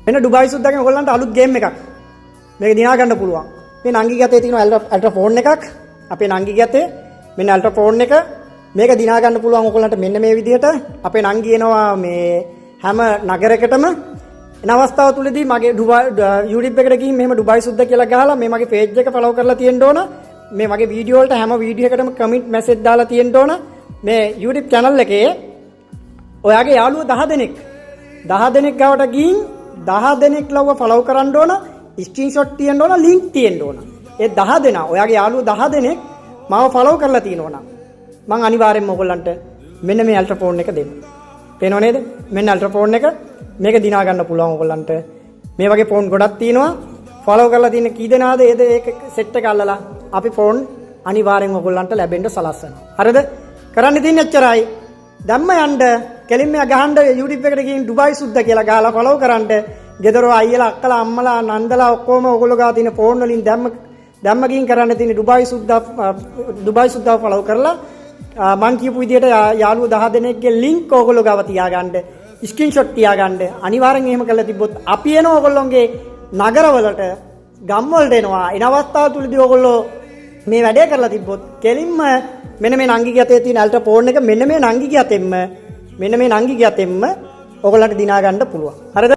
මෙන්න ඩුබායි සුද්දාගෙන් ඔයගොල්ලන්ට අලුත් ගේම් එකක්. මේක දිනා ගන්න පුළුවන්. මේ නංගිගේ අතේ තියෙන අල්ට්‍රා ෆෝන් එකක්. අපේ නංගිගේ අතේ මෙන්න අල්ට්‍රා ෆෝන් එක. මේක දිනා ගන්න පුළුවන් ඔයගොල්ලන්ට මෙන්න මේ විදිහට. අපේ නංගි එනවා මේ හැම නගරයකටම එන අවස්ථාව තුලදී මගේ YouTube එකට ගිහින් මෙහෙම ඩුබායි සුද්දා කියලා ගහලා මේ මගේ page එක follow කරලා තියෙන්න ඕන. මේ මගේ වීඩියෝ වලට හැම වීඩියෝ එකකටම කමෙන්ට් මැසේජ් දාලා තියෙන්න ඕන. මේ YouTube channel එකේ ඔයාගේ යාළුවෝ 10 දෙනෙක් 10 දෙනෙක් ගාවට ගිහින් 10 දෙනෙක් ලව්ව follow කරන්න ඕන. ස්ක්‍රීන්ෂොට් තියෙන්න ඕන, ලින්ක් තියෙන්න ඕන. ඒ 10 දෙනා ඔයාගේ යාළුවෝ 10 දෙනෙක් මාව follow කරලා තියෙනවා නම් මම අනිවාර්යෙන්ම ඔයගොල්ලන්ට මෙන්න මේ අල්ට්‍රා ෆෝන් එක දෙන්න. පේනව නේද? මෙන්න අල්ට්‍රා ෆෝන් එක. මේක දිනා ගන්න පුළුවන් ඔයගොල්ලන්ට. මේ වගේ ෆෝන් ගොඩක් තියෙනවා. follow කරලා තියෙන කී දෙනාද ඒක සෙට් එක අල්ලලා අපි ෆෝන් අනිවාර්යෙන් ඔයගොල්ලන්ට ලැබෙන්න සලස්වනවා. හරිද? කරන්න තියෙන්නේ එච්චරයි. දැම්ම යන්න කෙලින්ම ගහන්න YouTube එකට ගිහින් ඩුබායි සුද්දා කියලා ගහලා follow කරන්න. ගෙදර අයියලා අක්කලා අම්මලා නන්දලා ඔක්කොම ඔයගොල්ලෝ ගාව තියෙන ෆෝන් වලින් දැම්ම ගිහින් කරන්න තියෙන්නේ ඩුබායි සුද්දා follow කරලා මං කියපු විදිහට යාළුවෝ 10 දෙනෙක්ගේ link ඔයගොල්ලෝ ගාව තියාගන්න. ස්ක්‍රීන්ෂොට් තියාගන්න. අනිවාර්යෙන් එහෙම කරලා තිබ්බොත් අපි එනවා ඔයගොල්ලෝගේ නගරවලට ගම්වලට එනවා. එන අවස්ථාව තුලදී ඔයගොල්ලෝ මේ වැඩේ කරලා තිබ්බොත් කෙලින්ම මෙන්න මේ නංගිගේ අතේ තියෙන අල්ට්‍රා ෆෝන් එක මෙන්න මේ නංගිගේ අතෙන්ම ඔයගොල්ලන්ට දිනා ගන්න පුළුවන්. හරිද?